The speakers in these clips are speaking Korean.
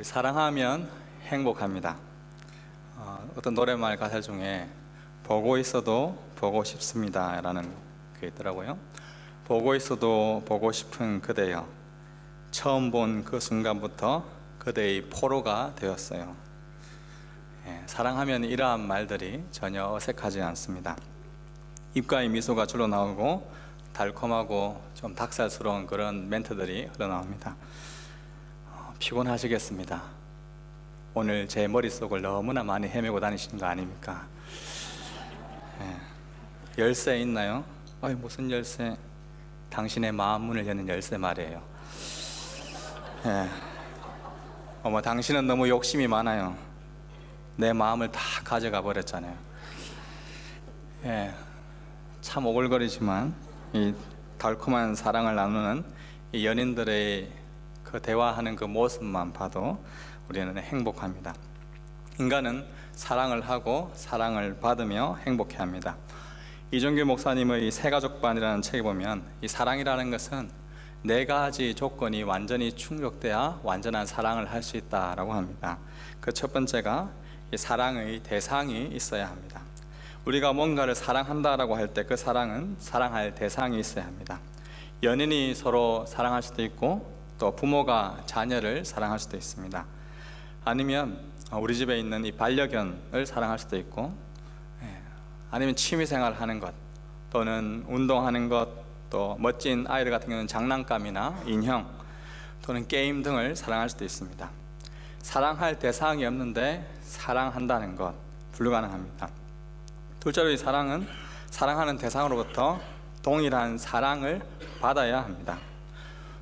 우리 사랑하면 행복합니다. 어떤 노래말 가사 중에 보고 있어도 보고 싶습니다 라는 게 있더라고요. 보고 있어도 보고 싶은 그대여, 처음 본 그 순간부터 그대의 포로가 되었어요. 사랑하면 이러한 말들이 전혀 어색하지 않습니다. 입가에 미소가 줄어 나오고 달콤하고 좀 닭살스러운 그런 멘트들이 흘러나옵니다. 피곤하시겠습니다. 오늘 제 머릿속을 너무나 많이 헤매고 다니시는 거 아닙니까? 열쇠 있나요? 무슨 열쇠? 당신의 마음 문을 여는 열쇠 말이에요. 당신은 너무 욕심이 많아요. 내 마음을 다 가져가 버렸잖아요. 참 오글거리지만 이 달콤한 사랑을 나누는 이 연인들의 그 대화하는 그 모습만 봐도 우리는 행복합니다. 인간은 사랑을 하고 사랑을 받으며 행복해합니다. 이종규 목사님의 새가족반이라는 책에 보면 이 사랑이라는 것은 네 가지 조건이 완전히 충족돼야 완전한 사랑을 할 수 있다라고 합니다. 그 첫 번째가 이 사랑의 대상이 있어야 합니다. 우리가 뭔가를 사랑한다라고 할 때 그 사랑은 사랑할 대상이 있어야 합니다. 연인이 서로 사랑할 수도 있고 또 부모가 자녀를 사랑할 수도 있습니다. 아니면 우리 집에 있는 이 반려견을 사랑할 수도 있고, 아니면 취미생활 하는 것 또는 운동하는 것, 또 멋진 아이들 같은 경우는 장난감이나 인형 또는 게임 등을 사랑할 수도 있습니다. 사랑할 대상이 없는데 사랑한다는 것 불가능합니다. 둘째로 이 사랑은 사랑하는 대상으로부터 동일한 사랑을 받아야 합니다.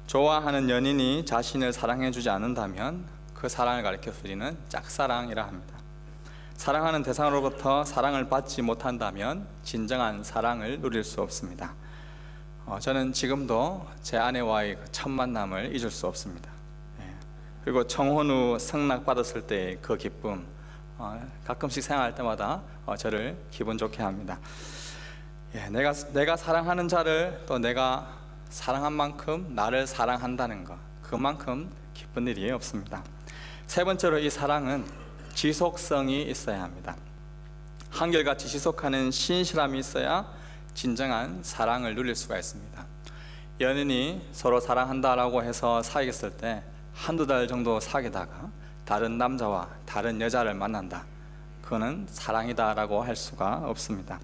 좋아하는 연인이 자신을 사랑해 주지 않는다면 그 사랑을 가리켜서 우리는 짝사랑이라 합니다. 사랑하는 대상으로부터 사랑을 받지 못한다면 진정한 사랑을 누릴 수 없습니다. 저는 지금도 제 아내와의 첫 만남을 잊을 수 없습니다. 그리고 청혼 후 승낙 받았을 때의 그 기쁨, 가끔씩 생각할 때마다 저를 기분 좋게 합니다. 내가 사랑하는 자를 또 내가 사랑한 만큼 나를 사랑한다는 것, 그만큼 기쁜 일이 없습니다. 세 번째로 이 사랑은 지속성이 있어야 합니다. 한결같이 지속하는 신실함이 있어야 진정한 사랑을 누릴 수가 있습니다. 연인이 서로 사랑한다라고 해서 사귀었을 때 한두 달 정도 사귀다가 다른 남자와 다른 여자를 만난다, 그거는 사랑이다라고 할 수가 없습니다.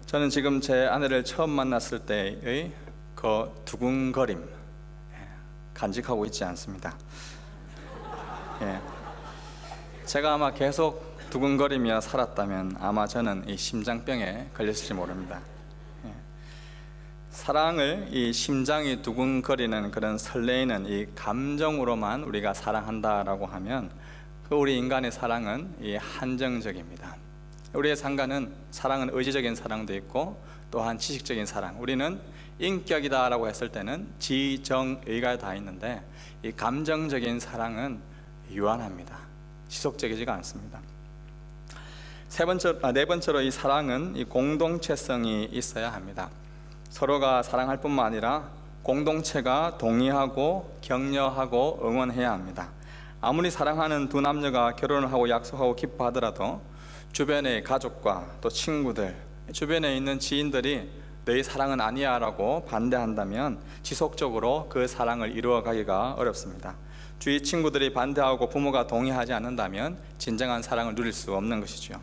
저는 지금 제 아내를 처음 만났을 때의 그 두근거림 간직하고 있지 않습니다. 제가 아마 계속 두근거리며 살았다면 아마 저는 이 심장병에 걸렸을지 모릅니다. 사랑을 이 심장이 두근거리는 그런 설레이는 이 감정으로만 우리가 사랑한다라고 하면 그 우리 인간의 사랑은 이 한정적입니다. 우리의 사랑은 의지적인 사랑도 있고 또한 지식적인 사랑, 우리는 인격이다라고 했을 때는 지정의가 다 있는데 이 감정적인 사랑은 유한합니다. 지속적이지가 않습니다. 네 번째로 이 사랑은 이 공동체성이 있어야 합니다. 서로가 사랑할 뿐만 아니라 공동체가 동의하고 격려하고 응원해야 합니다. 아무리 사랑하는 두 남녀가 결혼을 하고 약속하고 기뻐하더라도 주변의 가족과 또 친구들, 주변에 있는 지인들이 너희 사랑은 아니야 라고 반대한다면 지속적으로 그 사랑을 이루어가기가 어렵습니다. 주위 친구들이 반대하고 부모가 동의하지 않는다면 진정한 사랑을 누릴 수 없는 것이죠.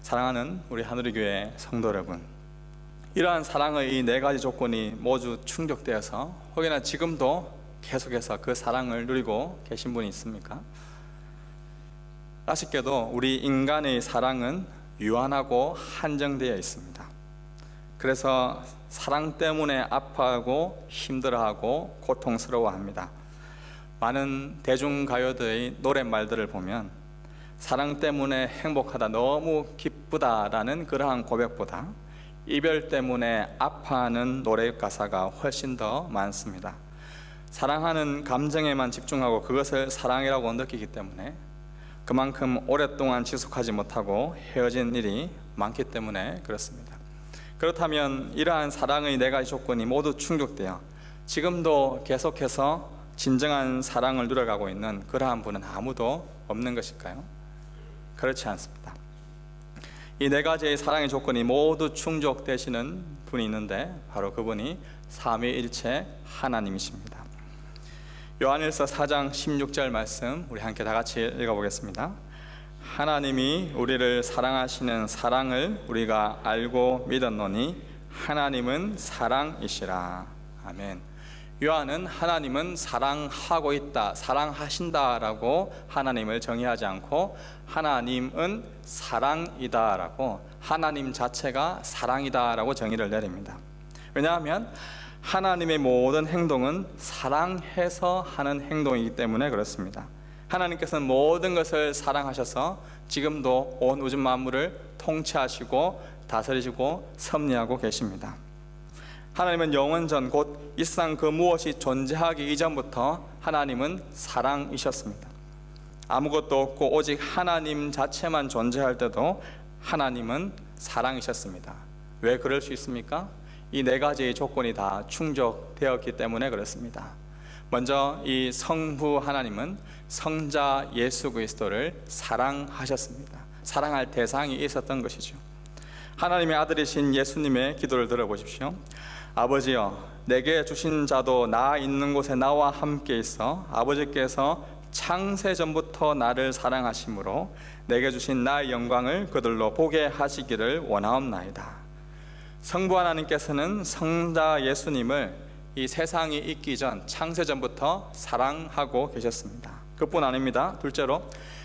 사랑하는 우리 하늘의 교회 성도 여러분, 이러한 사랑의 이 네 가지 조건이 모두 충족되어서 혹여나 지금도 계속해서 그 사랑을 누리고 계신 분이 있습니까? 아쉽게도 우리 인간의 사랑은 유한하고 한정되어 있습니다. 그래서 사랑 때문에 아파하고 힘들어하고 고통스러워합니다. 많은 대중가요들의 노랫말들을 보면 사랑 때문에 행복하다, 너무 기쁘다라는 그러한 고백보다 이별 때문에 아파하는 노래 가사가 훨씬 더 많습니다. 사랑하는 감정에만 집중하고 그것을 사랑이라고 느끼기 때문에 그만큼 오랫동안 지속하지 못하고 헤어진 일이 많기 때문에 그렇습니다. 그렇다면 이러한 사랑의 네 가지 조건이 모두 충족되어 지금도 계속해서 진정한 사랑을 누려가고 있는 그러한 분은 아무도 없는 것일까요? 그렇지 않습니다. 이 네 가지의 사랑의 조건이 모두 충족되시는 분이 있는데 바로 그분이 삼위일체 하나님이십니다. 요한일서 4장 16절 말씀 우리 함께 다 같이 읽어보겠습니다. 하나님이 우리를 사랑하시는 사랑을 우리가 알고 믿었노니 하나님은 사랑이시라. 아멘. 요한은 하나님은 사랑하고 있다, 사랑하신다라고 하나님을 정의하지 않고 하나님은 사랑이다라고, 하나님 자체가 사랑이다라고 정의를 내립니다. 왜냐하면 하나님의 모든 행동은 사랑해서 하는 행동이기 때문에 그렇습니다. 하나님께서는 모든 것을 사랑하셔서 지금도 온 우주 만물을 통치하시고 다스리시고 섭리하고 계십니다. 하나님은 영원전 곧 이 세상 그 무엇이 존재하기 이전부터 하나님은 사랑이셨습니다. 아무것도 없고 오직 하나님 자체만 존재할 때도 하나님은 사랑이셨습니다. 왜 그럴 수 있습니까? 이 네 가지의 조건이 다 충족되었기 때문에 그렇습니다. 먼저 이 성부 하나님은 성자 예수 그리스도를 사랑하셨습니다. 사랑할 대상이 있었던 것이죠. 하나님의 아들이신 예수님의 기도를 들어보십시오. 아버지여, 내게 주신 자도 나 있는 곳에 나와 함께 있어 아버지께서 창세 전부터 나를 사랑하심으로 내게 주신 나의 영광을 그들로 보게 하시기를 원하옵나이다. 성부 하나님께서는 성자 예수님을 이 세상이 있기 전 창세 전부터 사랑하고 계셨습니다. 그뿐 아닙니다. 둘째로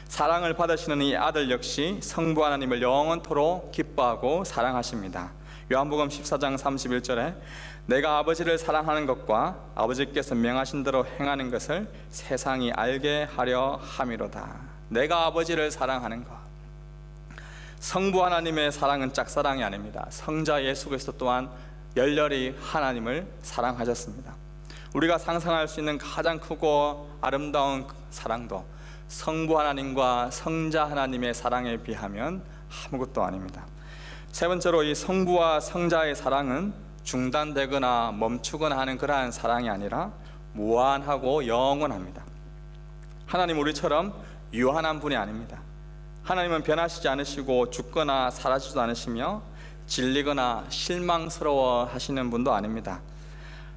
사랑을 받으시는 이 아들 역시 성부 하나님을 영원토록 기뻐하고 사랑하십니다. 요한복음 14장 31절에 내가 아버지를 사랑하는 것과 아버지께서 명하신 대로 행하는 것을 세상이 알게 하려 함이로다. 내가 아버지를 사랑하는 것. 성부 하나님의 사랑은 짝사랑이 아닙니다. 성자 예수 그리스도 또한 열렬히 하나님을 사랑하셨습니다. 우리가 상상할 수 있는 가장 크고 아름다운 사랑도 성부 하나님과 성자 하나님의 사랑에 비하면 아무것도 아닙니다. 세 번째로 이 성부와 성자의 사랑은 중단되거나 멈추거나 하는 그러한 사랑이 아니라 무한하고 영원합니다. 하나님 우리처럼 유한한 분이 아닙니다. 하나님은 변하시지 않으시고 죽거나 사라지지도 않으시며 질리거나 실망스러워 하시는 분도 아닙니다.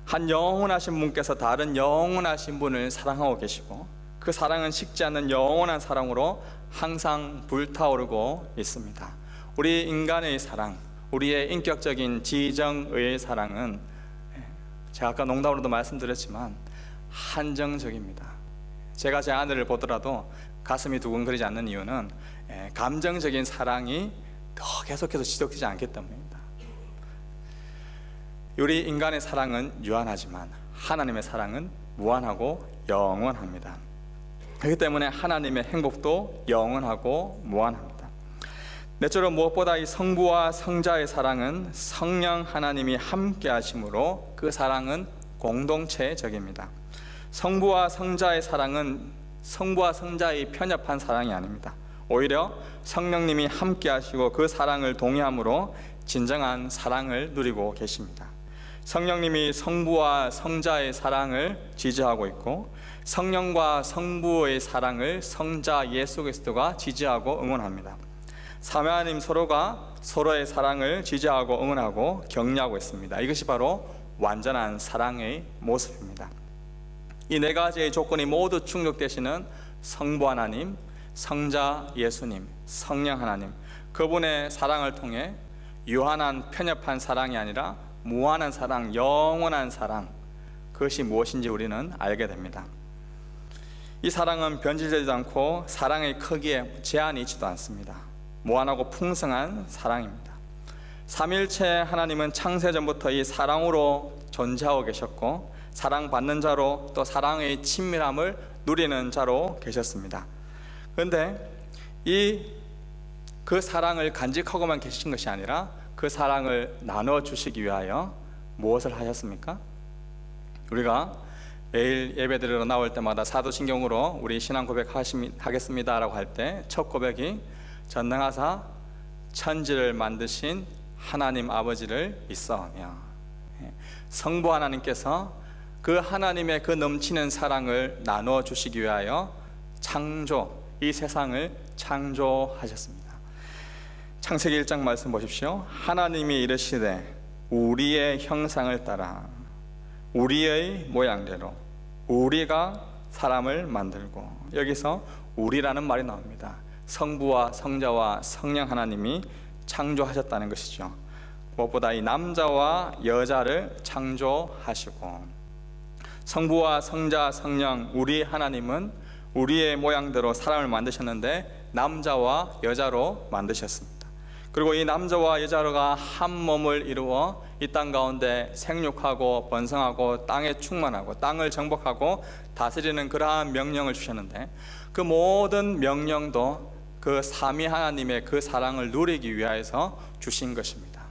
한 영원하신 분께서 다른 영원하신 분을 사랑하고 계시고 그 사랑은 식지 않는 영원한 사랑으로 항상 불타오르고 있습니다. 우리 인간의 사랑, 우리의 인격적인 지정의 사랑은 제가 아까 농담으로도 말씀드렸지만 한정적입니다. 제가 제 아내를 보더라도 가슴이 두근거리지 않는 이유는 감정적인 사랑이 더 계속해서 지속되지 않기 때문입니다. 우리 인간의 사랑은 유한하지만 하나님의 사랑은 무한하고 영원합니다. 그렇기 때문에 하나님의 행복도 영원하고 무한합니다. 넷째로 무엇보다 이 성부와 성자의 사랑은 성령 하나님이 함께 하심으로 그 사랑은 공동체적입니다. 성부와 성자의 사랑은 성부와 성자의 편협한 사랑이 아닙니다. 오히려 성령님이 함께 하시고 그 사랑을 동의함으로 진정한 사랑을 누리고 계십니다. 성령님이 성부와 성자의 사랑을 지지하고 있고 성령과 성부의 사랑을 성자 예수 그리스도가 지지하고 응원합니다. 삼위 하나님 서로가 서로의 사랑을 지지하고 응원하고 격려하고 있습니다. 이것이 바로 완전한 사랑의 모습입니다. 이 네 가지의 조건이 모두 충족되시는 성부 하나님, 성자 예수님, 성령 하나님, 그분의 사랑을 통해 유한한 편협한 사랑이 아니라 무한한 사랑, 영원한 사랑, 그것이 무엇인지 우리는 알게 됩니다. 이 사랑은 변질되지 않고 사랑의 크기에 제한이 있지도 않습니다. 무한하고 풍성한 사랑입니다. 삼일체 하나님은 창세 전부터 이 사랑으로 존재하고 계셨고 사랑받는 자로 또 사랑의 친밀함을 누리는 자로 계셨습니다. 그런데 그 사랑을 간직하고만 계신 것이 아니라 그 사랑을 나눠주시기 위하여 무엇을 하셨습니까? 우리가 매일 예배드리러 나올 때마다 사도신경으로 우리 신앙 고백하겠습니다 라고 할 때 첫 고백이 전능하사 천지를 만드신 하나님 아버지를 믿사오며, 성부 하나님께서 그 하나님의 그 넘치는 사랑을 나누어 주시기 위하여 이 세상을 창조하셨습니다. 창세기 1장 말씀 보십시오. 하나님이 이르시되 우리의 형상을 따라 우리의 모양대로 우리가 사람을 만들고, 여기서 우리라는 말이 나옵니다. 성부와 성자와 성령 하나님이 창조하셨다는 것이죠. 무엇보다 이 남자와 여자를 창조하시고, 성부와 성자 성령 우리 하나님은 우리의 모양대로 사람을 만드셨는데 남자와 여자로 만드셨습니다. 그리고 이 남자와 여자가 한 몸을 이루어 이 땅 가운데 생육하고 번성하고 땅에 충만하고 땅을 정복하고 다스리는 그러한 명령을 주셨는데, 그 모든 명령도 그 삼위 하나님의 그 사랑을 누리기 위하여서 주신 것입니다.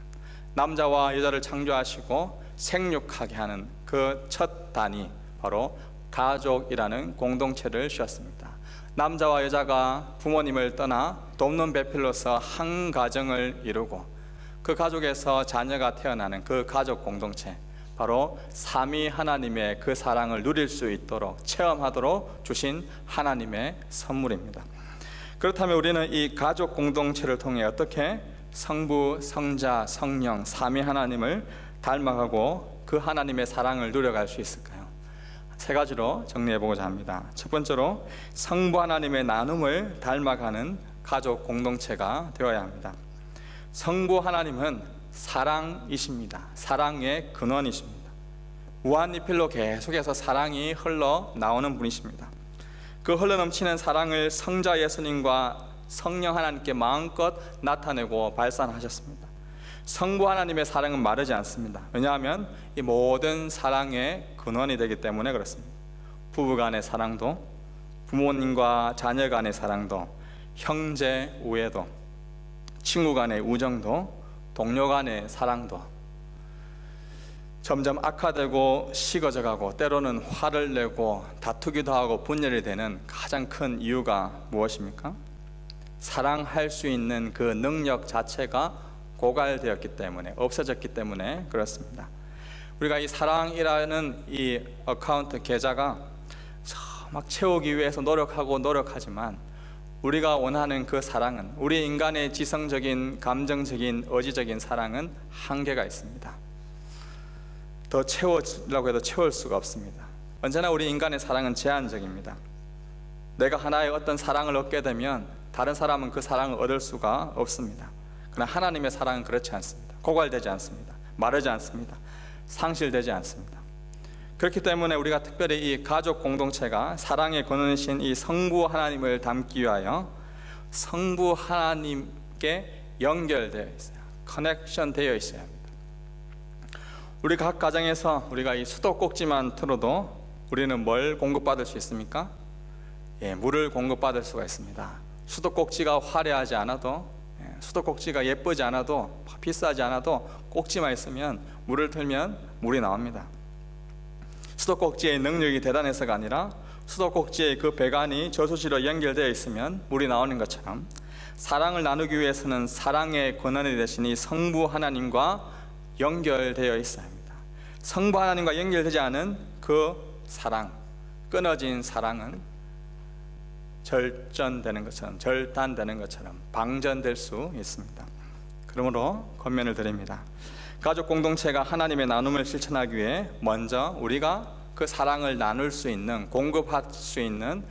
남자와 여자를 창조하시고 생육하게 하는 그 첫 단위, 바로 가족이라는 공동체를 주셨습니다. 남자와 여자가 부모님을 떠나 돕는 배필로서 한 가정을 이루고, 그 가족에서 자녀가 태어나는 그 가족 공동체, 바로 삼위 하나님의 그 사랑을 누릴 수 있도록 체험하도록 주신 하나님의 선물입니다. 그렇다면 우리는 이 가족 공동체를 통해 어떻게 성부, 성자, 성령 삼위 하나님을 닮아가고 그 하나님의 사랑을 누려갈 수 있을까요? 세 가지로 정리해 보고자 합니다. 첫 번째로, 성부 하나님의 나눔을 닮아가는 가족 공동체가 되어야 합니다. 성부 하나님은 사랑이십니다. 사랑의 근원이십니다. 무한리필로 계속해서 사랑이 흘러나오는 분이십니다. 그 흘러넘치는 사랑을 성자 예수님과 성령 하나님께 마음껏 나타내고 발산하셨습니다. 성부 하나님의 사랑은 마르지 않습니다. 왜냐하면 이 모든 사랑의 근원이 되기 때문에 그렇습니다. 부부 간의 사랑도, 부모님과 자녀 간의 사랑도, 형제 우애도, 친구 간의 우정도, 동료 간의 사랑도 점점 악화되고 식어져가고, 때로는 화를 내고 다투기도 하고 분열이 되는 가장 큰 이유가 무엇입니까? 사랑할 수 있는 그 능력 자체가 고갈되었기 때문에, 없어졌기 때문에 그렇습니다. 우리가 이 사랑이라는 이 어카운트 계좌가 막 채우기 위해서 노력하지만 우리가 원하는 그 사랑은, 우리 인간의 지성적인, 감정적인, 의지적인 사랑은 한계가 있습니다. 더 채우려고 해도 채울 수가 없습니다. 언제나 우리 인간의 사랑은 제한적입니다. 내가 하나의 어떤 사랑을 얻게 되면 다른 사람은 그 사랑을 얻을 수가 없습니다. 그러나 하나님의 사랑은 그렇지 않습니다. 고갈되지 않습니다. 마르지 않습니다. 상실되지 않습니다. 그렇기 때문에 우리가 특별히 이 가족 공동체가 사랑의 근원이신 이 성부 하나님을 닮기 위하여 성부 하나님께 연결되어 있어요. 커넥션 되어 있어야 합니다. 우리 각 가정에서 우리가 이 수도꼭지만 틀어도 우리는 뭘 공급받을 수 있습니까? 물을 공급받을 수가 있습니다. 수도꼭지가 화려하지 않아도, 수도꼭지가 예쁘지 않아도, 비싸지 않아도 꼭지만 있으면, 물을 틀면 물이 나옵니다. 수도꼭지의 능력이 대단해서가 아니라 수도꼭지의 그 배관이 저수지로 연결되어 있으면 물이 나오는 것처럼, 사랑을 나누기 위해서는 사랑의 근원이 되신 이 성부 하나님과 연결되어 있어야 합니다. 성부 하나님과 연결되지 않은 그 사랑, 끊어진 사랑은 절전되는 것처럼, 절단되는 것처럼 방전될 수 있습니다. 그러므로 권면을 드립니다. 가족 공동체가 하나님의 나눔을 실천하기 위해 먼저 우리가 그 사랑을 나눌 수 있는, 공급할 수 있는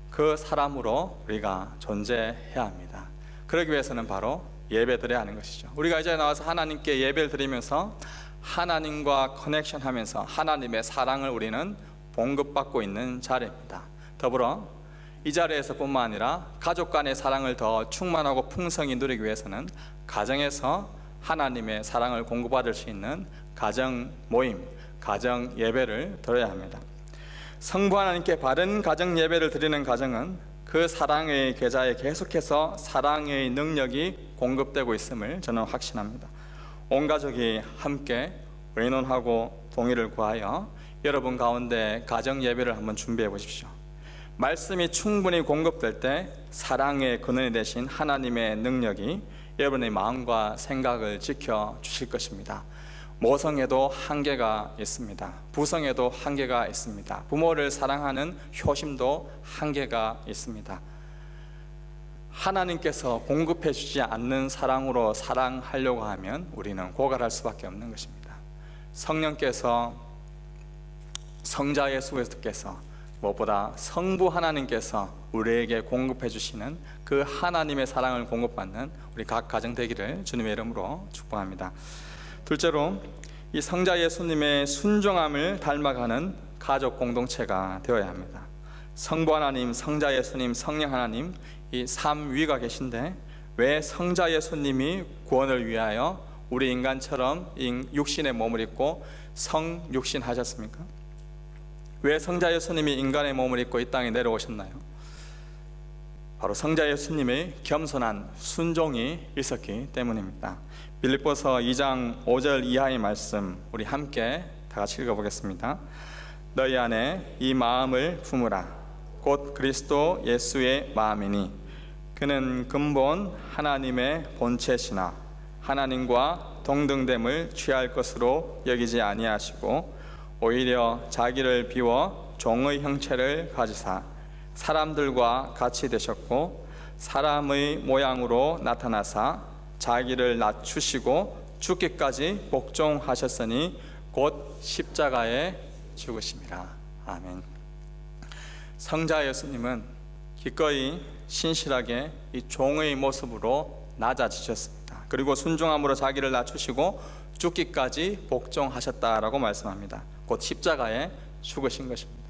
그 사람으로 우리가 존재해야 합니다. 그러기 위해서는 바로 예배드려야 하는 것이죠. 우리가 이제 나와서 하나님께 예배를 드리면서 하나님과 커넥션하면서 하나님의 사랑을 우리는 공급받고 있는 자리입니다. 더불어 이 자리에서 뿐만 아니라 가족 간의 사랑을 더 충만하고 풍성히 누리기 위해서는 가정에서 하나님의 사랑을 공급받을 수 있는 가정 모임, 가정 예배를 드려야 합니다. 성부 하나님께 바른 가정 예배를 드리는 가정은 그 사랑의 계좌에 계속해서 사랑의 능력이 공급되고 있음을 저는 확신합니다. 온 가족이 함께 의논하고 동의를 구하여 여러분 가운데 가정 예배를 한번 준비해 보십시오. 말씀이 충분히 공급될 때 사랑의 근원이 되신 하나님의 능력이 여러분의 마음과 생각을 지켜주실 것입니다. 모성에도 한계가 있습니다. 부성에도 한계가 있습니다. 부모를 사랑하는 효심도 한계가 있습니다. 하나님께서 공급해 주지 않는 사랑으로 사랑하려고 하면 우리는 고갈할 수밖에 없는 것입니다. 성령께서, 성자 예수께서, 무엇보다 성부 하나님께서 우리에게 공급해 주시는 그 하나님의 사랑을 공급받는 우리 각 가정 되기를 주님의 이름으로 축복합니다. 둘째로, 이 성자 예수님의 순종함을 닮아가는 가족 공동체가 되어야 합니다. 성부 하나님, 성자 예수님, 성령 하나님, 이 삼위가 계신데 왜 성자 예수님이 구원을 위하여 우리 인간처럼 육신의 몸을 입고 성육신 하셨습니까? 왜 성자 예수님이 인간의 몸을 입고 이 땅에 내려오셨나요? 바로 성자 예수님의 겸손한 순종이 있었기 때문입니다. 빌립보서 2장 5절 이하의 말씀 우리 함께 다 같이 읽어보겠습니다. 너희 안에 이 마음을 품으라. 곧 그리스도 예수의 마음이니 그는 근본 하나님의 본체시나 하나님과 동등됨을 취할 것으로 여기지 아니하시고 오히려 자기를 비워 종의 형체를 가지사 사람들과 같이 되셨고 사람의 모양으로 나타나사 자기를 낮추시고 죽기까지 복종하셨으니 곧 십자가에 죽으심이라. 아멘. 성자 예수님은 기꺼이 신실하게 이 종의 모습으로 낮아지셨습니다. 그리고 순종함으로 자기를 낮추시고 죽기까지 복종하셨다라고 말씀합니다. 곧 십자가에 죽으신 것입니다.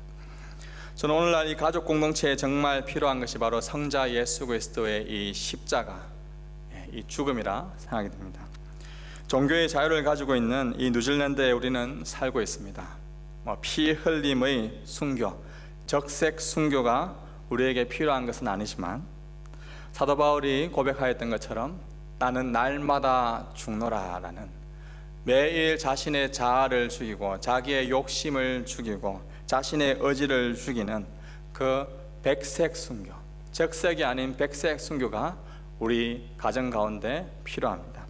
저는 오늘날 이 가족 공동체에 정말 필요한 것이 바로 성자 예수 그리스도의 이 십자가, 이 죽음이라 생각이 됩니다. 종교의 자유를 가지고 있는 이 뉴질랜드에 우리는 살고 있습니다. 피 흘림의 순교, 적색 순교가 우리에게 필요한 것은 아니지만 사도 바울이 고백하였던 것처럼 나는 날마다 죽노라 라는, 매일 자신의 자아를 죽이고 자기의 욕심을 죽이고 자신의 의지를 죽이는 그 백색 순교, 적색이 아닌 백색 순교가 우리 가정 가운데 필요합니다.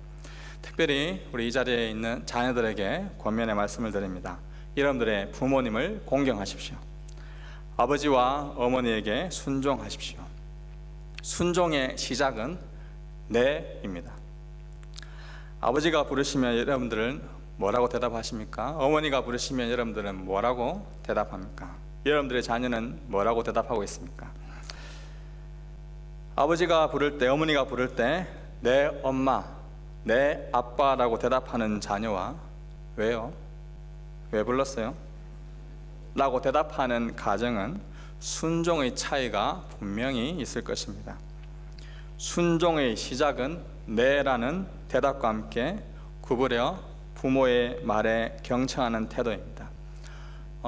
특별히 우리 이 자리에 있는 자녀들에게 권면의 말씀을 드립니다. 여러분들의 부모님을 공경하십시오. 아버지와 어머니에게 순종하십시오. 순종의 시작은 네입니다. 아버지가 부르시면 여러분들은 뭐라고 대답하십니까? 어머니가 부르시면 여러분들은 뭐라고 대답합니까? 여러분들의 자녀는 뭐라고 대답하고 있습니까? 아버지가 부를 때, 어머니가 부를 때 내 엄마, 내 아빠라고 대답하는 자녀와 왜요? 왜 불렀어요? 라고 대답하는 가정은 순종의 차이가 분명히 있을 것입니다. 순종의 시작은 네라는 대답과 함께 구부려 부모의 말에 경청하는 태도입니다.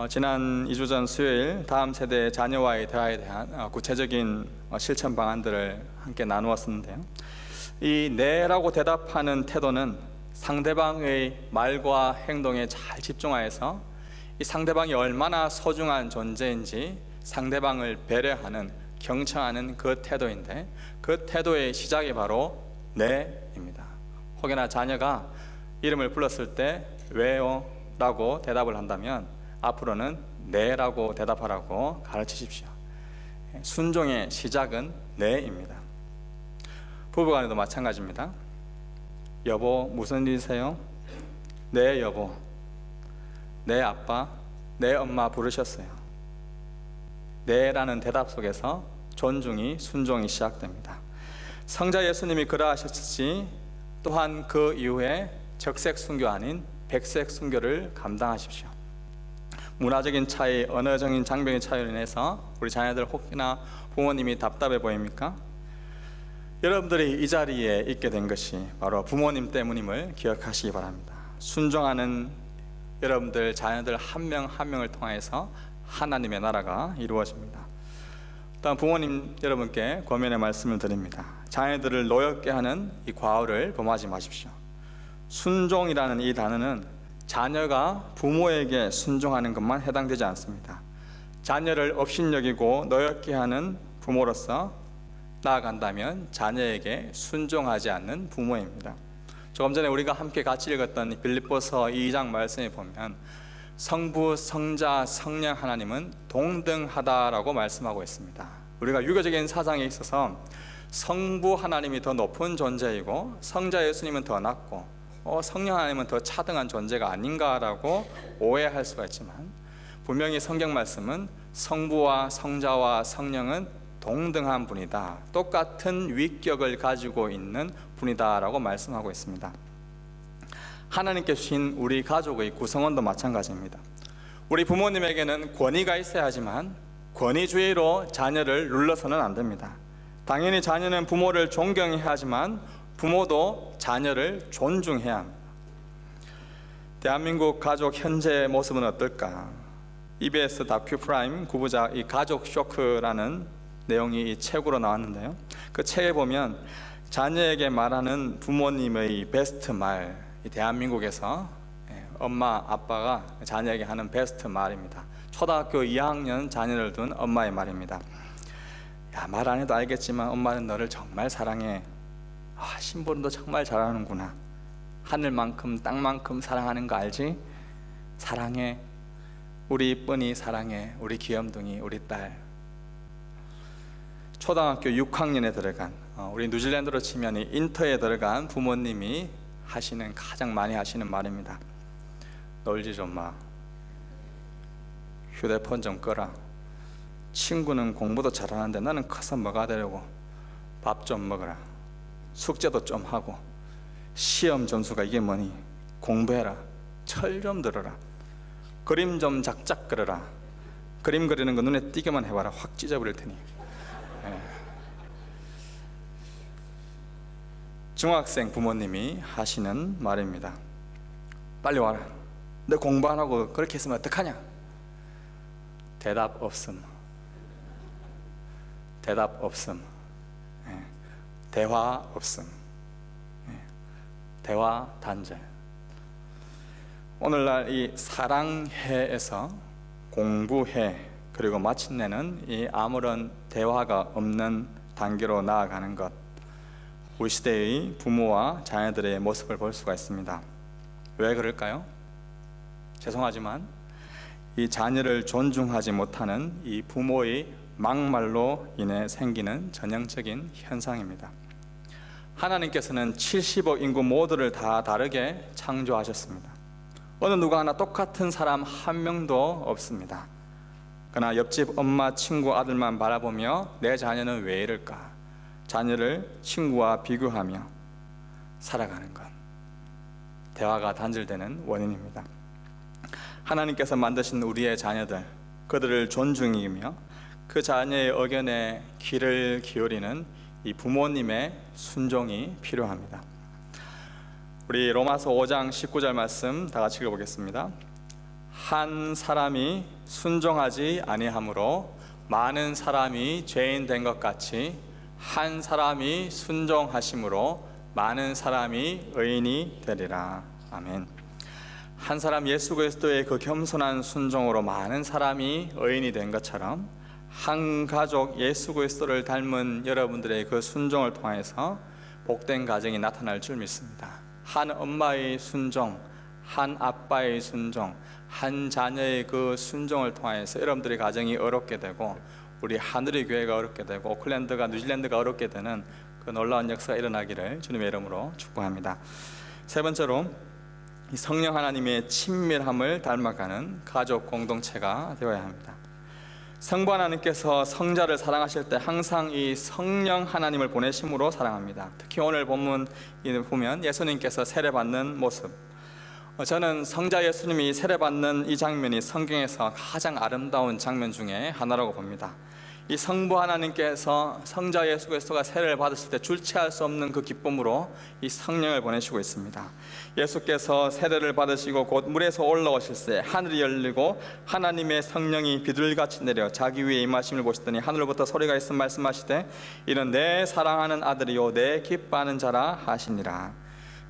지난 2주 전 수요일 다음 세대의 자녀와의 대화에 대한 구체적인 실천 방안들을 함께 나누었었는데요. 이 네라고 대답하는 태도는 상대방의 말과 행동에 잘 집중하여서 이 상대방이 얼마나 소중한 존재인지 상대방을 배려하는, 경청하는 그 태도인데 그 태도의 시작이 바로 네입니다. 혹여나 자녀가 이름을 불렀을 때 왜요? 라고 대답을 한다면 앞으로는 네라고 대답하라고 가르치십시오. 순종의 시작은 네입니다. 부부간에도 마찬가지입니다. 여보, 무슨 일이세요? 네 여보, 네 아빠, 네 엄마 부르셨어요. 네라는 대답 속에서 존중이, 순종이 시작됩니다. 성자 예수님이 그러하셨듯이 또한 그 이후에 적색 순교 아닌 백색 순교를 감당하십시오. 문화적인 차이, 언어적인 장벽의 차이로 인해서 우리 자녀들 혹시나 부모님이 답답해 보입니까? 여러분들이 이 자리에 있게 된 것이 바로 부모님 때문임을 기억하시기 바랍니다. 순종하는 여러분들 자녀들 한 명 한 명을 통해서 하나님의 나라가 이루어집니다. 일단 부모님 여러분께 권면의 말씀을 드립니다. 자녀들을 노엽게 하는 이 과오를 범하지 마십시오. 순종이라는 이 단어는 자녀가 부모에게 순종하는 것만 해당되지 않습니다. 자녀를 업신여기고 노엽게 하는 부모로서 나아간다면 자녀에게 순종하지 않는 부모입니다. 조금 전에 우리가 함께 같이 읽었던 빌립보서 2장 말씀에 보면 성부, 성자, 성령 하나님은 동등하다라고 말씀하고 있습니다. 우리가 유교적인 사상에 있어서 성부 하나님이 더 높은 존재이고 성자 예수님은 더 낮고 성령 하나님은 더 차등한 존재가 아닌가라고 오해할 수가 있지만, 분명히 성경 말씀은 성부와 성자와 성령은 동등한 분이다, 똑같은 위격을 가지고 있는 분이다 라고 말씀하고 있습니다. 하나님께 주신 우리 가족의 구성원도 마찬가지입니다. 우리 부모님에게는 권위가 있어야 하지만 권위주의로 자녀를 눌러서는 안 됩니다. 당연히 자녀는 부모를 존경해야 하지만 부모도 자녀를 존중해야 합니다. 대한민국 가족 현재 모습은 어떨까? EBS 다큐 프라임 9부작 이 가족 쇼크라는 내용이 이 책으로 나왔는데요, 그 책에 보면 자녀에게 말하는 부모님의 베스트 말, 이 대한민국에서 엄마 아빠가 자녀에게 하는 베스트 말입니다. 초등학교 2학년 자녀를 둔 엄마의 말입니다. 야, 말 안 해도 알겠지만 엄마는 너를 정말 사랑해. 심부름도 정말 잘하는구나. 하늘만큼 땅만큼 사랑하는 거 알지? 사랑해. 우리 이쁜이 사랑해. 우리 귀염둥이, 우리 딸. 초등학교 6학년에 들어간, 우리 뉴질랜드로 치면 이 인터에 들어간 부모님이 가장 많이 하시는 말입니다. 놀지 좀 마. 휴대폰 좀 꺼라. 친구는 공부도 잘하는데 나는 커서 뭐가 되려고. 밥 좀 먹어라. 숙제도 좀 하고. 시험 점수가 이게 뭐니? 공부해라. 철 좀 들어라. 그림 좀 작작 그려라. 그림 그리는 거 눈에 띄게만 해봐라. 확 찢어버릴 테니. 중학생 부모님이 하시는 말입니다. 빨리 와라. 너 공부 안 하고 그렇게 했으면 어떡하냐? 대답 없음. 대답 없음. 대화 없음. 대화 단절. 오늘날 이 사랑해에서 공부해, 그리고 마침내는 이 아무런 대화가 없는 단계로 나아가는 것, 우리 시대의 부모와 자녀들의 모습을 볼 수가 있습니다. 왜 그럴까요? 죄송하지만 이 자녀를 존중하지 못하는 이 부모의 막말로 인해 생기는 전형적인 현상입니다. 하나님께서는 70억 인구 모두를 다 다르게 창조하셨습니다. 어느 누가 하나 똑같은 사람 한 명도 없습니다. 그러나 옆집 엄마, 친구, 아들만 바라보며 내 자녀는 왜 이럴까? 자녀를 친구와 비교하며 살아가는 것, 대화가 단절되는 원인입니다. 하나님께서 만드신 우리의 자녀들, 그들을 존중이며 그 자녀의 의견에 귀를 기울이는 이 부모님의 순종이 필요합니다. 우리 로마서 5장 19절 말씀 다 같이 읽어보겠습니다. 한 사람이 순종하지 아니하므로 많은 사람이 죄인 된 것 같이 한 사람이 순종하심으로 많은 사람이 의인이 되리라. 아멘. 한 사람 예수 그리스도의 그 겸손한 순종으로 많은 사람이 의인이 된 것처럼 한 가족 예수 그리스도를 닮은 여러분들의 그 순종을 통해서 복된 가정이 나타날 줄 믿습니다. 한 엄마의 순종, 한 아빠의 순종, 한 자녀의 그 순종을 통해서 여러분들의 가정이 어렵게 되고 우리 하늘의 교회가 어렵게 되고 오클랜드가 뉴질랜드가 어렵게 되는 그 놀라운 역사가 일어나기를 주님의 이름으로 축복합니다. 세 번째로, 이 성령 하나님의 친밀함을 닮아가는 가족 공동체가 되어야 합니다. 성부 하나님께서 성자를 사랑하실 때 항상 이 성령 하나님을 보내심으로 사랑합니다. 특히 오늘 본문 보면 예수님께서 세례받는 모습, 저는 성자 예수님이 세례받는 이 장면이 성경에서 가장 아름다운 장면 중에 하나라고 봅니다. 이 성부 하나님께서 성자 예수 그리스도가 세례를 받았을 때 줄치할 수 없는 그 기쁨으로 이 성령을 보내시고 있습니다. 예수께서 세례를 받으시고 곧 물에서 올라오실 때 하늘이 열리고 하나님의 성령이 비둘기같이 내려 자기 위에 임하심을 보시더니 하늘로부터 소리가 있음 말씀하시되 이는 내 사랑하는 아들이요 내 기뻐하는 자라 하시니라.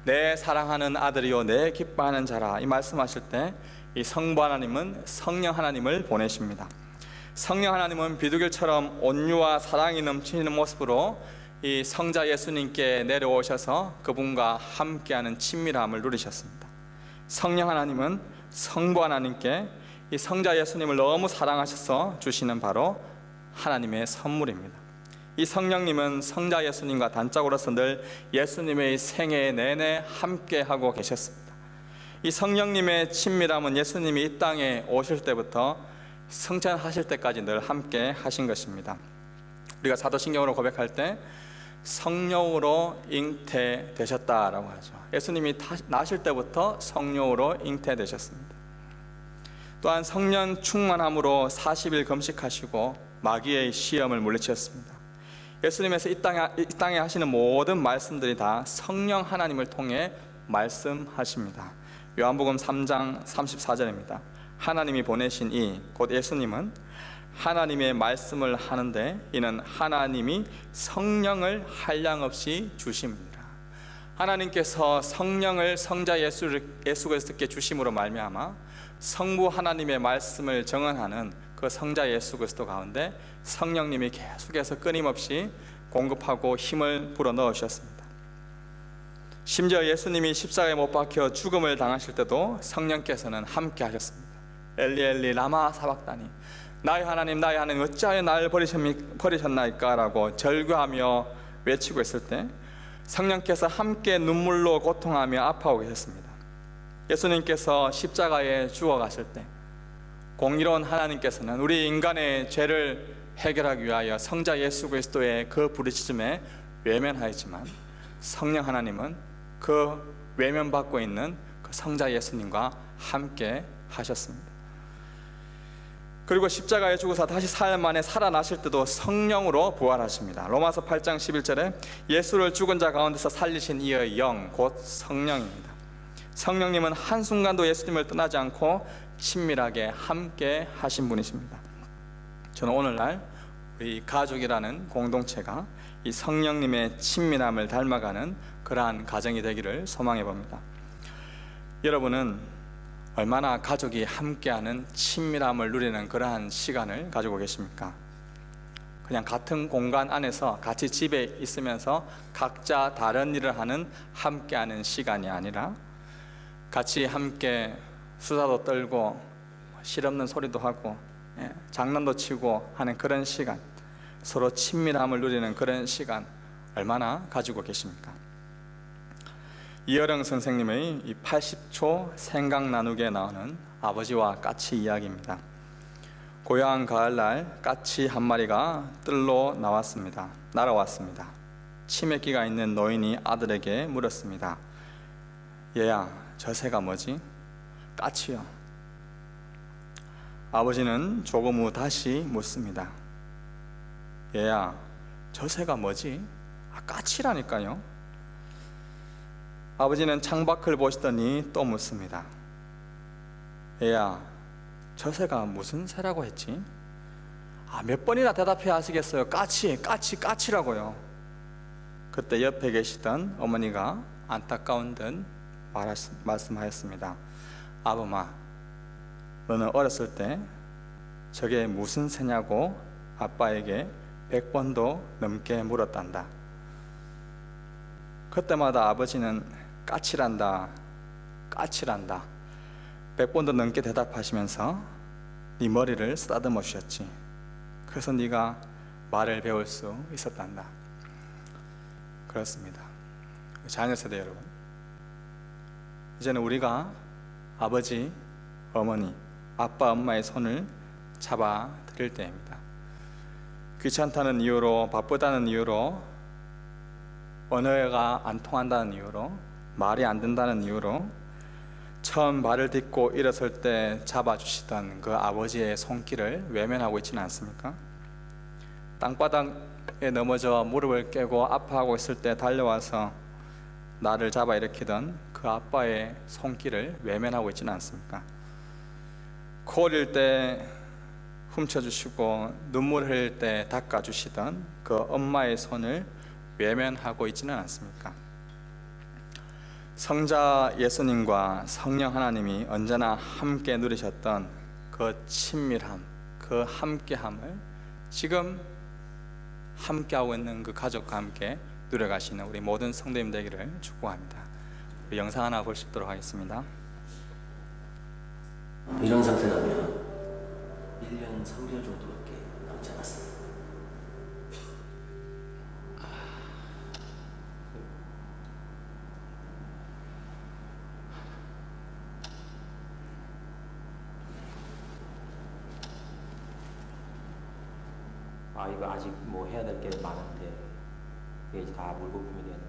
내 사랑하는 아들이요 내 기뻐하는 자라, 이 말씀하실 때 이 성부 하나님은 성령 하나님을 보내십니다. 성령 하나님은 비둘기처럼 온유와 사랑이 넘치는 모습으로 이 성자 예수님께 내려오셔서 그분과 함께하는 친밀함을 누리셨습니다. 성령 하나님은 성부 하나님께 이 성자 예수님을 너무 사랑하셔서 주시는 바로 하나님의 선물입니다. 이 성령님은 성자 예수님과 단짝으로서 늘 예수님의 생애 내내 함께하고 계셨습니다. 이 성령님의 친밀함은 예수님이 이 땅에 오실 때부터 승천하실 때까지 늘 함께 하신 것입니다. 우리가 사도신경으로 고백할 때 성령으로 잉태되셨다라고 하죠. 예수님이 나실 때부터 성령으로 잉태되셨습니다. 또한 성령 충만함으로 40일 금식하시고 마귀의 시험을 물리치셨습니다. 예수님께서 이 땅에 하시는 모든 말씀들이 다 성령 하나님을 통해 말씀하십니다. 요한복음 3장 34절입니다. 하나님이 보내신 이 곧 예수님은 하나님의 말씀을 하는데 이는 하나님이 성령을 한량없이 주십니다. 하나님께서 성령을 성자 예수 그리스도께 주심으로 말미암아 성부 하나님의 말씀을 정언하는 그 성자 예수 그리스도 가운데 성령님이 계속해서 끊임없이 공급하고 힘을 불어넣으셨습니다. 심지어 예수님이 십자가에 못 박혀 죽음을 당하실 때도 성령께서는 함께 하셨습니다. 엘리 엘리 라마 사박다니, 나의 하나님 나의 하나님 어찌하여 나를 버리셨나이까 라고 절규하며 외치고 있을 때 성령께서 함께 눈물로 고통하며 아파하고 계셨습니다. 예수님께서 십자가에 죽어가실 때 공의로운 하나님께서는 우리 인간의 죄를 해결하기 위하여 성자 예수 그리스도의 그 부르짖음에 외면하였지만 성령 하나님은 그 외면받고 있는 그 성자 예수님과 함께 하셨습니다. 그리고 십자가에 죽으사 다시 4일 만에 살아나실 때도 성령으로 부활하십니다. 로마서 8장 11절에 예수를 죽은 자 가운데서 살리신 이의 영 곧 성령입니다. 성령님은 한순간도 예수님을 떠나지 않고 친밀하게 함께 하신 분이십니다. 저는 오늘날 우리 가족이라는 공동체가 이 성령님의 친밀함을 닮아가는 그러한 가정이 되기를 소망해 봅니다. 여러분은 얼마나 가족이 함께하는 친밀함을 누리는 그러한 시간을 가지고 계십니까? 그냥 같은 공간 안에서 같이 집에 있으면서 각자 다른 일을 하는 함께하는 시간이 아니라 같이 함께 수다도 떨고 실없는 소리도 하고 장난도 치고 하는 그런 시간, 서로 친밀함을 누리는 그런 시간 얼마나 가지고 계십니까? 이어령 선생님의 이 80초 생각 나누기에 나오는 아버지와 까치 이야기입니다. 고요한 가을날 까치 한 마리가 뜰로 날아왔습니다. 치매기가 있는 노인이 아들에게 물었습니다. 얘야, 저 새가 뭐지? 까치요. 아버지는 조금 후 다시 묻습니다. 얘야, 저 새가 뭐지? 까치라니까요. 아버지는 창밖을 보시더니 또 묻습니다. 얘야, 저 새가 무슨 새라고 했지? 몇 번이나 대답해야 하시겠어요? 까치라고요. 그때 옆에 계시던 어머니가 안타까운 듯 말씀하였습니다. 아범아, 너는 어렸을 때 저게 무슨 새냐고 아빠에게 100번도 넘게 물었단다. 그때마다 아버지는 까칠한다 100번도 넘게 대답하시면서 네 머리를 쓰다듬어 주셨지. 그래서 네가 말을 배울 수 있었단다. 그렇습니다. 자녀 세대 여러분, 이제는 우리가 아버지, 어머니, 아빠, 엄마의 손을 잡아 드릴 때입니다. 귀찮다는 이유로, 바쁘다는 이유로, 언어가 안 통한다는 이유로, 말이 안 된다는 이유로 처음 발을 딛고 일어설 때 잡아주시던 그 아버지의 손길을 외면하고 있지는 않습니까? 땅바닥에 넘어져 무릎을 깨고 아파하고 있을 때 달려와서 나를 잡아 일으키던 그 아빠의 손길을 외면하고 있지는 않습니까? 코 흘릴 때 훔쳐주시고 눈물 흘릴 때 닦아주시던 그 엄마의 손을 외면하고 있지는 않습니까? 성자 예수님과 성령 하나님이 언제나 함께 누리셨던 그 친밀함, 그 함께함을 지금 함께하고 있는 그 가족과 함께 누려가시는 우리 모든 성도님 되기를 축복합니다. 우리 영상 하나 볼 수 있도록 하겠습니다. 이런 상태라면 1년 3개월 정도밖에 남지 않았습니다. 이거 아직 뭐 해야 될 게 많은데 이게 이제 다 물거품이 되는.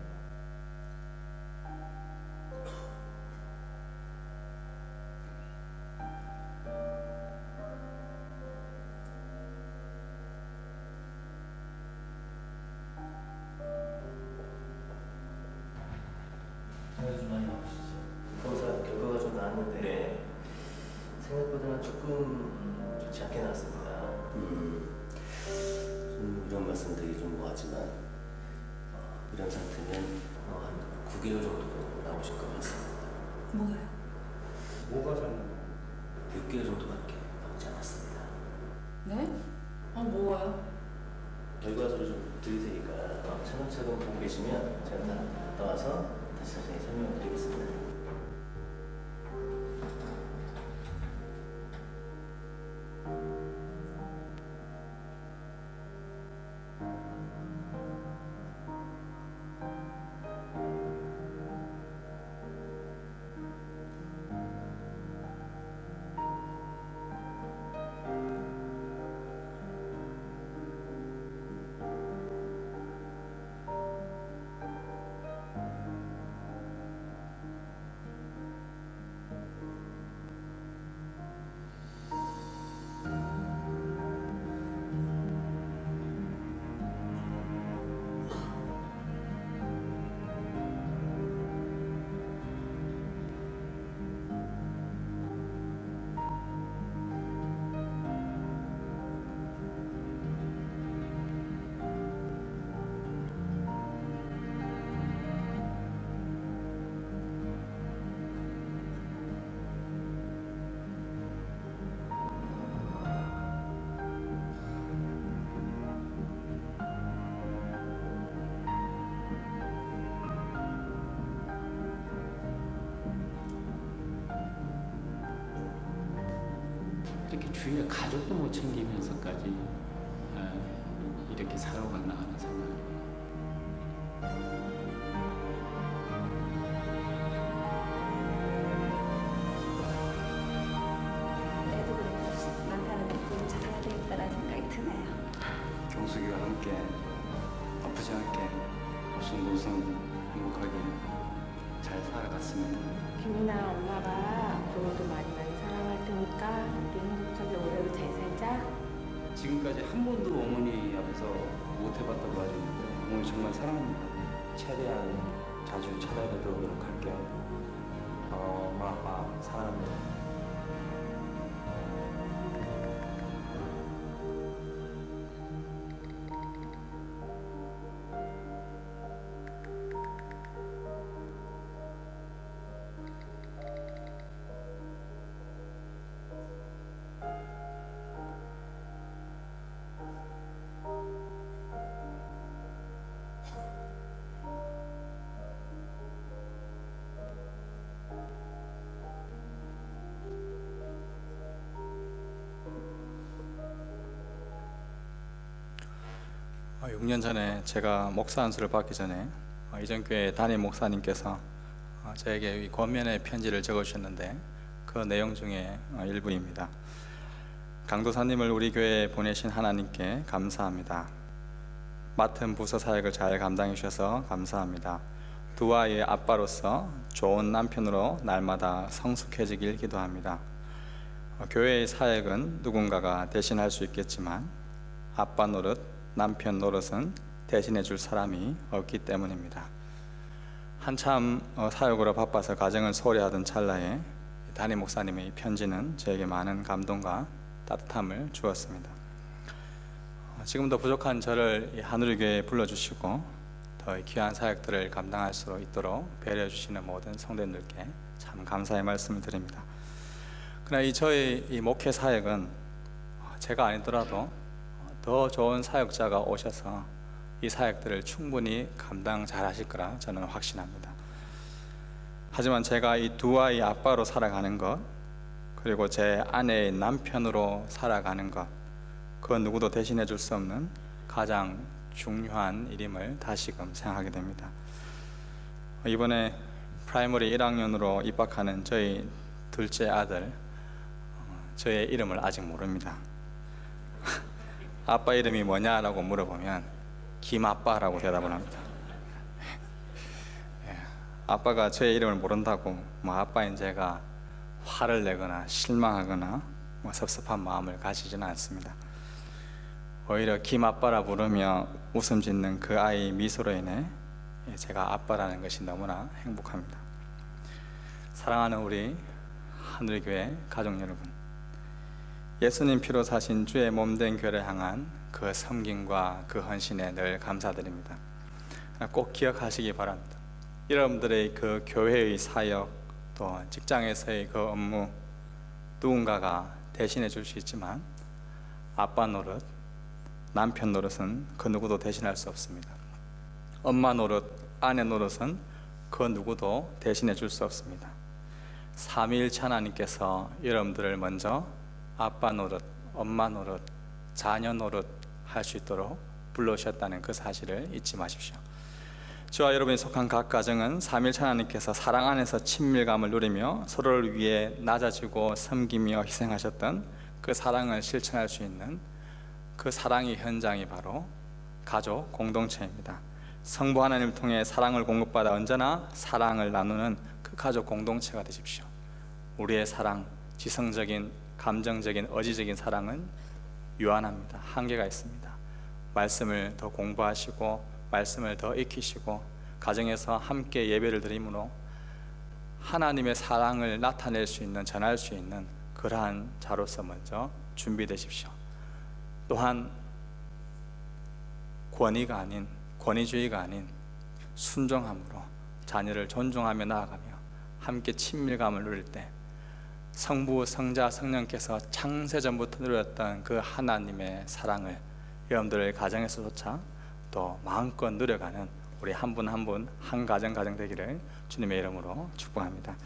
검사 결과가 좀 나왔는데 생각보다는 조금 좋지 않게 나왔습니다. 좀 이런 말씀 드리기 좀 뭐하지만 이런 상태면 한 9개월 정도 나오실 것 같습니다. 뭐가요? 뭐가 잘못? 6개월 정도밖에 남지 않았습니다. 네? 뭐가요? 결과서를 좀 드릴 테니까 차근차근 보고 계시면 제가 다 갔다 와서 다시 자세히 설명을 드리겠습니다. 이렇게 주위에 가족도 못 챙기면서까지 이렇게 살아간다 하는 생각이. 애도 그렇고 남편은 덕분에 잘해야 되겠다라는 생각이 드네요. 경숙이와 함께 아프지 않게 오순도순 행복하게 잘 살아갔습니다. 김이나 엄마가 앞으로도 많이 사랑할 테니까 우리 행복하게 오래도 잘 살자. 지금까지 한 번도 어머니 앞에서 못 해봤다고 하셨는데 어머니 정말 사랑합니다. 최대한 자주 찾아뵙도록 노력할게요. 엄마 아빠 사랑합니다. 어, 6년 전에 제가 목사 안수를 받기 전에 이전교회 담임 목사님께서 저에게 이 권면의 편지를 적어주셨는데 그 내용 중에 일부입니다. 강도사님을 우리 교회에 보내신 하나님께 감사합니다. 맡은 부서 사역을 잘 감당해 주셔서 감사합니다. 두 아이의 아빠로서 좋은 남편으로 날마다 성숙해지길 기도합니다. 교회의 사역은 누군가가 대신할 수 있겠지만 아빠 노릇, 남편 노릇은 대신해 줄 사람이 없기 때문입니다. 한참 사역으로 바빠서 가정을 소홀히 하던 찰나에 담임 목사님의 이 편지는 저에게 많은 감동과 따뜻함을 주었습니다. 지금도 부족한 저를 이 하늘교회에 불러주시고 더 귀한 사역들을 감당할 수 있도록 배려해 주시는 모든 성도님들께 참 감사의 말씀을 드립니다. 그러나 저의 이 목회 사역은 제가 아니더라도 더 좋은 사역자가 오셔서 이 사역들을 충분히 감당 잘 하실 거라 저는 확신합니다. 하지만 제가 이 두 아이 아빠로 살아가는 것, 그리고 제 아내의 남편으로 살아가는 것, 그 누구도 대신해 줄 수 없는 가장 중요한 일임을 다시금 생각하게 됩니다. 이번에 프라이머리 1학년으로 입학하는 저희 둘째 아들, 저의 이름을 아직 모릅니다. 아빠 이름이 뭐냐라고 물어보면 김아빠라고 대답을 합니다. 아빠가 저의 이름을 모른다고 뭐 아빠인 제가 화를 내거나 실망하거나 뭐 섭섭한 마음을 가지지는 않습니다. 오히려 김아빠라 부르며 웃음 짓는 그 아이 미소로 인해 제가 아빠라는 것이 너무나 행복합니다. 사랑하는 우리 하늘교회 가족 여러분, 예수님 피로 사신 주의 몸된 교회를 향한 그 섬김과 그 헌신에 늘 감사드립니다. 꼭 기억하시기 바랍니다. 여러분들의 그 교회의 사역, 또 직장에서의 그 업무, 누군가가 대신해 줄 수 있지만 아빠 노릇, 남편 노릇은 그 누구도 대신할 수 없습니다. 엄마 노릇, 아내 노릇은 그 누구도 대신해 줄 수 없습니다. 삼위일체 하나님께서 여러분들을 먼저 아빠 노릇, 엄마 노릇, 자녀 노릇 할 수 있도록 불러오셨다는 그 사실을 잊지 마십시오. 저와 여러분이 속한 각 가정은 삼위일체 하나님께서 사랑 안에서 친밀감을 누리며 서로를 위해 낮아지고 섬기며 희생하셨던 그 사랑을 실천할 수 있는 그 사랑의 현장이 바로 가족 공동체입니다. 성부 하나님을 통해 사랑을 공급받아 언제나 사랑을 나누는 그 가족 공동체가 되십시오. 우리의 사랑, 지성적인, 감정적인, 의지적인 사랑은 유한합니다. 한계가 있습니다. 말씀을 더 공부하시고 말씀을 더 익히시고 가정에서 함께 예배를 드림으로 하나님의 사랑을 나타낼 수 있는, 전할 수 있는 그러한 자로서 먼저 준비되십시오. 또한 권위주의가 아닌 순종함으로 자녀를 존중하며 나아가며 함께 친밀감을 누릴 때 성부, 성자, 성령께서 창세전부터 누렸던 그 하나님의 사랑을 여러분들의 가정에서조차 또 마음껏 누려가는 우리 한 분 한 분 한 가정 되기를 주님의 이름으로 축복합니다.